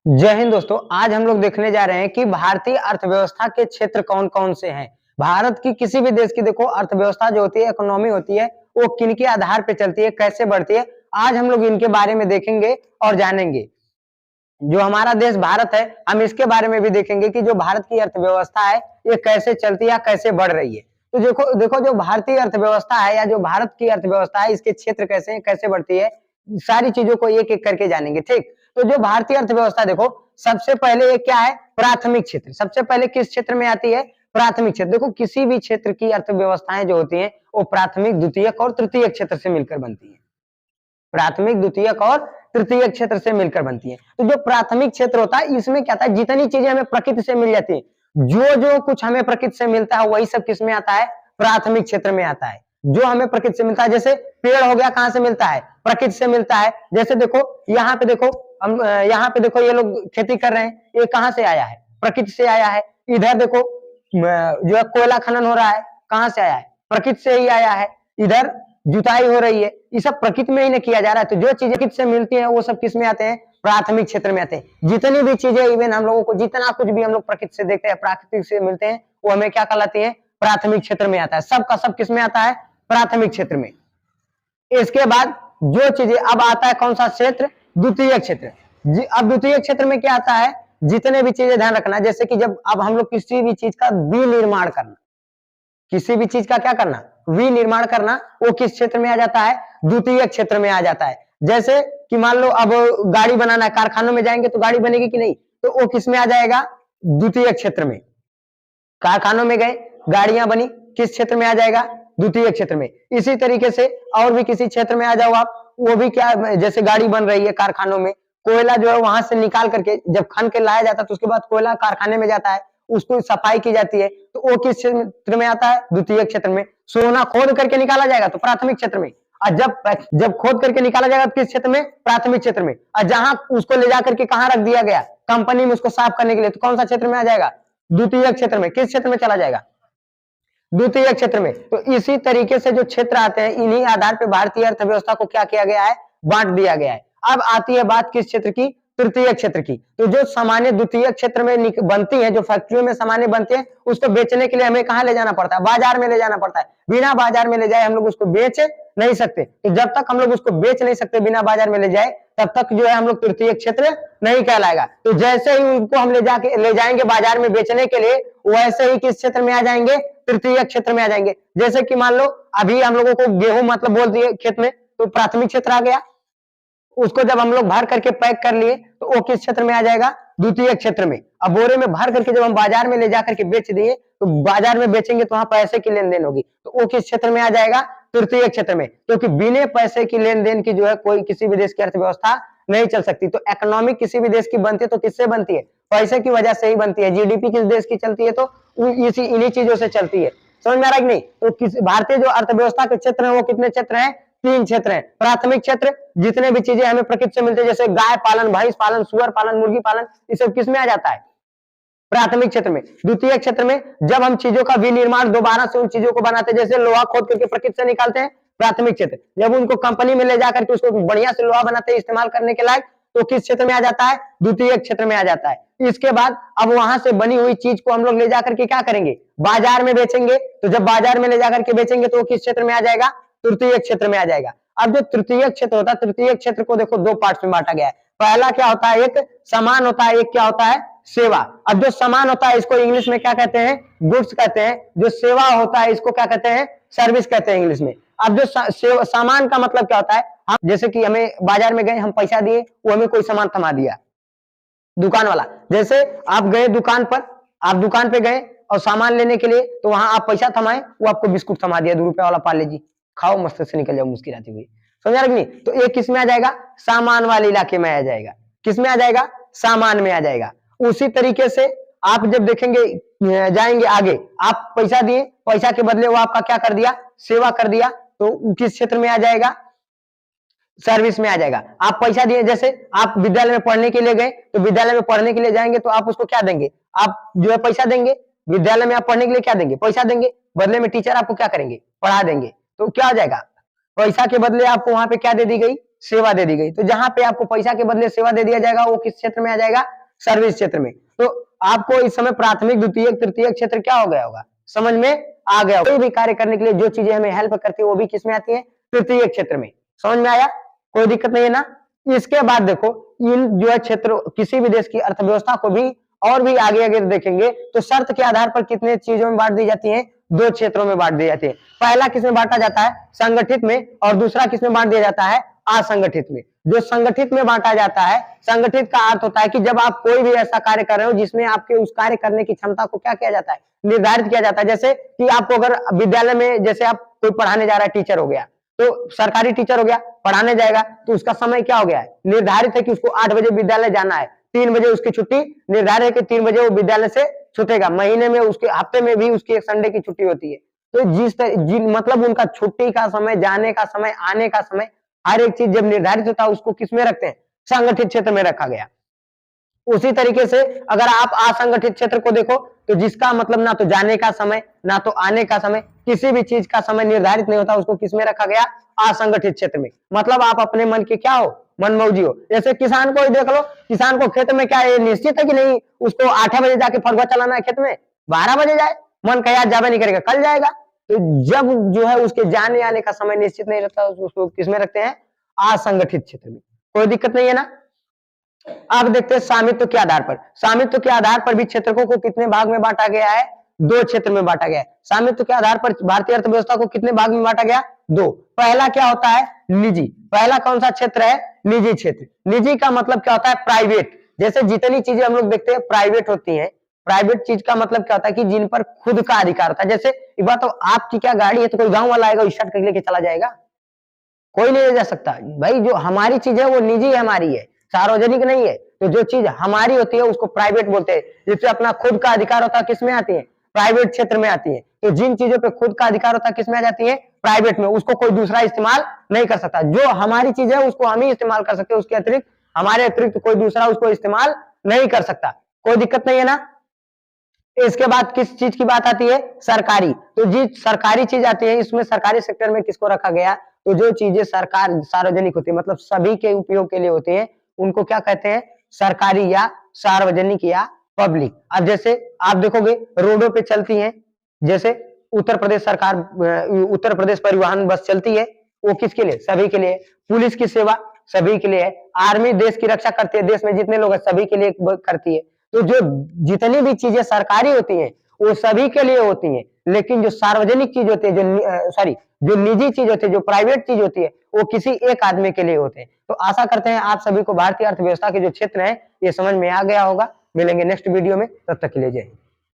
जय हिंद दोस्तों। आज हम लोग देखने जा रहे हैं कि भारतीय अर्थव्यवस्था के क्षेत्र कौन कौन से हैं। भारत की किसी भी देश की देखो अर्थव्यवस्था जो होती है, इकोनॉमी होती है, वो किन के आधार पे चलती है, कैसे बढ़ती है, आज हम लोग इनके बारे में देखेंगे और जानेंगे। जो हमारा देश भारत है, हम इसके बारे में भी देखेंगे कि जो भारत की अर्थव्यवस्था है ये कैसे चलती है, कैसे बढ़ रही है। तो देखो देखो जो भारतीय अर्थव्यवस्था है या जो भारत की अर्थव्यवस्था है, इसके क्षेत्र कैसे हैं, कैसे बढ़ती है, सारी चीजों को एक एक करके जानेंगे। ठीक, तो जो भारतीय अर्थव्यवस्था देखो, सबसे पहले ये क्या है, प्राथमिक क्षेत्र। सबसे पहले किस क्षेत्र में आती है, प्राथमिक क्षेत्र। देखो किसी भी क्षेत्र की अर्थव्यवस्थाएं जो होती हैं वो प्राथमिक, द्वितीयक और तृतीयक क्षेत्र से मिलकर बनती है। प्राथमिक, द्वितीयक और तृतीयक क्षेत्र से मिलकर बनती है। तो जो प्राथमिक क्षेत्र होता है, इसमें क्या था, जितनी चीजें हमें प्रकृति से मिल जाती है, जो जो कुछ हमें प्रकृति से मिलता है वही सब किस में आता है, प्राथमिक क्षेत्र में आता है। जो हमें प्रकृति से मिलता है, जैसे पेड़ हो गया, कहां से मिलता है, प्रकृति से मिलता है। जैसे देखो यहाँ पे देखो, हम यहाँ पे देखो ये लोग खेती कर रहे हैं, ये कहां से आया है, प्रकृति से आया है। इधर देखो जो है कोयला खनन हो रहा है, कहां से आया है, प्रकृति से ही आया है। इधर जुताई हो रही है, ये सब प्रकृति में ही नहीं किया जा रहा है। तो जो चीजें प्रकृति से मिलती हैं वो सब किस में आते हैं, प्राथमिक क्षेत्र में आते हैं। जितनी भी चीजें, इवन हम लोगों को जितना कुछ भी हम लोग प्रकृति से देखते हैं, प्राकृतिक से मिलते हैं, वो हमें क्या कहलाती है, प्राथमिक क्षेत्र में आता है। सब का सब किस में आता है, प्राथमिक क्षेत्र में। इसके बाद जो चीजें, अब आता है कौन सा क्षेत्र, द्वितीय क्षेत्र। अब द्वितीय क्षेत्र में क्या आता है, जितने भी चीजें, ध्यान रखना, जैसे कि जब अब हम लोग किसी भी चीज का विनिर्माण करना, किसी भी चीज का क्या करना, विनिर्माण करना, वो किस क्षेत्र में आ जाता है, द्वितीय क्षेत्र में आ जाता है। जैसे कि मान लो अब गाड़ी बनाना है, कारखानों में जाएंगे तो गाड़ी बनेगी कि नहीं, तो वो किस में आ जाएगा, द्वितीय क्षेत्र में। कारखानों में गए, गाड़ियां बनी, किस क्षेत्र में आ जाएगा, द्वितीय क्षेत्र में। इसी तरीके से और भी किसी क्षेत्र में आ जाओ आप, वो भी क्या, जैसे गाड़ी बन रही है कारखानों में, कोयला जो है वहां से निकाल करके जब खन के लाया जाता है तो उसके बाद कोयला कारखाने में जाता है, उसको सफाई की जाती है, तो वो किस क्षेत्र में आता है, द्वितीय क्षेत्र में। सोना खोद करके निकाला जाएगा तो प्राथमिक क्षेत्र में, और जब खोद करके निकाला जाएगा तो किस क्षेत्र में, प्राथमिक क्षेत्र में। और जहां उसको ले जाकर के कहां रख दिया गया, कंपनी में उसको साफ करने के लिए, तो कौन सा क्षेत्र में आ जाएगा, द्वितीय क्षेत्र में। किस क्षेत्र में चला जाएगा, द्वितीय क्षेत्र में। तो इसी तरीके से जो क्षेत्र आते हैं, इन्हीं आधार पर भारतीय अर्थव्यवस्था को क्या किया गया है, बांट दिया गया है। अब आती है बात किस क्षेत्र की, तृतीय क्षेत्र की। तो जो सामान्य द्वितीय क्षेत्र में बनती है, जो फैक्ट्रियों में सामान्य बनते हैं, उसको बेचने के लिए हमें कहां ले जाना पड़ता है, बाजार में ले जाना पड़ता है। बिना बाजार में ले जाए हम लोग उसको बेच नहीं सकते। तो जब तक हम लोग उसको बेच नहीं सकते बिना बाजार में ले जाए, तब तक जो है हम लोग तृतीय क्षेत्र नहीं कहलाएगा। तो जैसे ही उनको हम ले जाएंगे बाजार में बेचने के लिए, वैसे ही किस क्षेत्र में आ जाएंगे, तृतीय क्षेत्र में आ जाएंगे। जैसे कि मान लो अभी हम लोगों को गेहूं मतलब बोल दिए खेत में, तो प्राथमिक क्षेत्र आ गया। उसको जब हम लोग भर करके पैक कर लिए तो वो किस क्षेत्र में आ जाएगा, द्वितीय क्षेत्र में। अब बोरे में भर करके जब हम बाजार में ले जाकर के बेच दिए, तो बाजार में बेचेंगे तो वहां पैसे की लेन देन होगी, तो वो किस क्षेत्र में आ जाएगा, तृतीय क्षेत्र में। क्योंकि बिना पैसे की लेन देन की जो है कोई किसी भी देश की अर्थव्यवस्था नहीं चल सकती। तो इकोनॉमिक किसी भी देश की बनती है तो किससे बनती है, पैसे की वजह से ही बनती है। जीडीपी किस देश की चलती है, तो इन्हीं चीजों से चलती है। समझ में आ रहा है कि नहीं। तो भारतीय जो अर्थव्यवस्था के क्षेत्र है वो कितने क्षेत्र हैं, तीन क्षेत्र हैं। प्राथमिक क्षेत्र, जितने भी चीजें हमें प्रकृति से मिलती है, जैसे गाय पालन, भैंस पालन, सुअर पालन, मुर्गी पालन, ये सब किस में आ जाता है, प्राथमिक क्षेत्र में। द्वितीय क्षेत्र में जब हम चीजों का विनिर्माण दोबारा से उन चीजों को बनाते हैं, जैसे लोहा खोद करके प्रकृति से निकालते हैं, प्राथमिक क्षेत्र। जब उनको कंपनी में ले जाकर के उसको बढ़िया से लोहा बनाते हैं इस्तेमाल करने के लायक, तो किस क्षेत्र में आ जाता है, द्वितीय क्षेत्र में आ जाता है। इसके बाद अब वहां से बनी हुई चीज को हम लोग ले जाकर के क्या करेंगे, बाजार में बेचेंगे। तो जब बाजार में ले जाकर के बेचेंगे तो किस क्षेत्र में आ जाएगा, तृतीय क्षेत्र में आ जाएगा। अब जो तृतीय क्षेत्र होता है, तृतीय क्षेत्र को देखो दो पार्ट में बांटा गया है। पहला क्या होता है, एक सामान होता है, एक क्या होता है, सेवा। अब जो सामान होता है इसको इंग्लिश में क्या कहते हैं, गुड्स कहते हैं। जो सेवा होता है इसको क्या कहते हैं, सर्विस कहते हैं इंग्लिश में। अब जो सामान का मतलब क्या होता है, हम जैसे कि हमें बाजार में गए, हम पैसा दिए, वो हमें कोई सामान थमा दिया दुकान वाला। जैसे आप गए दुकान पर, आप दुकान पे गए और सामान लेने के लिए, तो वहां आप पैसा थमाए, वो आपको बिस्कुट थमा दिया, 2 रुपया वाला पार्ले जी, खाओ मस्त से निकल जाओ मुस्कुराती हुई। समझा कि नहीं। तो ये किस में आ जाएगा, सामान वाले इलाके में आ जाएगा। किस में आ जाएगा, सामान में आ जाएगा। उसी तरीके से आप जब देखेंगे, जाएंगे आगे, आप पैसा दिए, पैसा के बदले वो आपका क्या कर दिया, सेवा कर दिया, तो किस क्षेत्र में आ जाएगा, सर्विस में आ जाएगा। आप पैसा दिए, जैसे आप विद्यालय में पढ़ने के लिए गए, तो विद्यालय में पढ़ने के लिए जाएंगे तो आप उसको क्या देंगे, आप जो है पैसा देंगे। विद्यालय में आप पढ़ने के लिए क्या देंगे, पैसा देंगे, बदले में टीचर आपको क्या करेंगे, पढ़ा देंगे। तो क्या आ जाएगा, पैसा के बदले आपको वहां पे क्या दे दी गई, सेवा दे दी गई। तो जहां पे आपको पैसा के बदले सेवा दे दिया जाएगा वो किस क्षेत्र में आ जाएगा? सर्विस क्षेत्र में। तो आपको इस समय प्राथमिक, द्वितीयक, तृतीयक क्षेत्र क्या हो गया होगा? समझ में आ गया। कोई भी कार्य करने के लिए जो चीजें हमें हेल्प करती है वो भी किस में आती है? तृतीयक क्षेत्र में। समझ में आया? कोई दिक्कत नहीं है ना? इसके बाद देखो इन जो है क्षेत्र, किसी भी देश की अर्थव्यवस्था को भी और भी आगे आगे देखेंगे तो शर्त के आधार पर कितने चीजों में बांट दी जाती है? 2 क्षेत्रों में बांट दी जाती है। पहला किसमें बांटा जाता है? संगठित में। और दूसरा किसमें बांट दिया जाता है? असंगठित में। जो संगठित में बांटा जाता है, संगठित का अर्थ होता है कि जब आप कोई भी ऐसा कार्य कर रहे हो जिसमें आपके उस कार्य करने की क्षमता को क्या किया जाता है? निर्धारित किया जाता है। जैसे कि आपको अगर विद्यालय में, जैसे आप कोई पढ़ाने जा रहा है, टीचर हो गया, तो सरकारी टीचर हो गया, पढ़ाने जाएगा तो उसका समय क्या हो गया है? निर्धारित है कि उसको 8 बजे विद्यालय जाना है, 3 बजे उसकी छुट्टी निर्धारित है कि 3 बजे वो विद्यालय से छूटेगा। महीने में, उसके हफ्ते में भी उसकी एक संडे की छुट्टी होती है। तो मतलब उनका छुट्टी का समय, जाने का समय, आने का समय, हर एक चीज जब निर्धारित होता है उसको किसमें रखते हैं? संगठित क्षेत्र में रखा गया। उसी तरीके से अगर आप असंगठित क्षेत्र को देखो तो जिसका मतलब ना तो जाने का समय, ना तो आने का समय, किसी भी चीज का समय निर्धारित नहीं होता, उसको किसमें रखा गया? असंगठित क्षेत्र में। मतलब आप अपने मन के क्या हो? मनमौजी हो। जैसे किसान को ही देख लो, किसान को खेत में क्या ये निश्चित है कि नहीं उसको 8 बजे जाके फरुआ चलाना है खेत में? 12 बजे जाए, मन का याद जावे नहीं करेगा, कल जाएगा। तो जब जो है उसके जाने आने का समय निश्चित नहीं रहता, उसको किसमें रखते हैं? असंगठित क्षेत्र में। कोई दिक्कत नहीं है ना? अब देखते हैं स्वामित्व के आधार पर। स्वामित्व के आधार पर भी क्षेत्रकों को कितने भाग में बांटा गया है? 2 क्षेत्र में बांटा गया है। स्वामित्व के आधार पर भारतीय अर्थव्यवस्था को कितने भाग में बांटा गया? 2। पहला क्या होता है? निजी। पहला कौन सा क्षेत्र है? निजी क्षेत्र। निजी का मतलब क्या होता है? प्राइवेट। जैसे जितनी चीजें हम लोग देखते हैं प्राइवेट होती है, प्राइवेट चीज का मतलब क्या होता है? कि जिन पर खुद का अधिकार होता है। जैसे एक बात, तो आपकी क्या गाड़ी है तो कोई गांव वाला आएगा स्टार्ट करके लेके चला जाएगा? कोई नहीं ले जा सकता भाई। जो हमारी चीज है वो निजी हमारी है, सार्वजनिक नहीं है। तो जो चीज हमारी होती है उसको प्राइवेट बोलते हैं। जिससे अपना खुद का अधिकार होता है, किसमें आती है? प्राइवेट क्षेत्र में आती है। तो जिन चीजों पे खुद का अधिकार होता है किसमें आ जाती है? प्राइवेट में। उसको कोई दूसरा इस्तेमाल नहीं कर सकता। जो हमारी चीज है उसको हम ही इस्तेमाल कर सकते हैं, उसके अतिरिक्त, हमारे अतिरिक्त कोई दूसरा उसको इस्तेमाल नहीं कर सकता। कोई दिक्कत नहीं है ना? इसके बाद किस चीज की बात आती है? सरकारी। तो जिस सरकारी चीज आती है, इसमें सरकारी सेक्टर में किसको रखा गया? तो जो चीजें सरकार सार्वजनिक होती है, मतलब सभी के उपयोग के लिए होती है, उनको क्या कहते हैं? सरकारी या सार्वजनिक या पब्लिक। अब जैसे आप देखोगे रोडों पे चलती हैं, जैसे उत्तर प्रदेश सरकार, उत्तर प्रदेश परिवहन बस चलती है, वो किसके लिए? सभी के लिए। पुलिस की सेवा सभी के लिए है। आर्मी देश की रक्षा करती है, देश में जितने लोग हैं सभी के लिए करती है। तो जो जितनी भी चीजें सरकारी होती हैं वो सभी के लिए होती हैं, लेकिन जो सार्वजनिक चीज होती है, जो निजी चीज होती है, जो प्राइवेट चीज होती है, वो किसी एक आदमी के लिए होते हैं। तो आशा करते हैं आप सभी को भारतीय अर्थव्यवस्था के जो क्षेत्र है ये समझ में आ गया होगा। मिलेंगे नेक्स्ट वीडियो में, तब तक के लिए जय हिंद।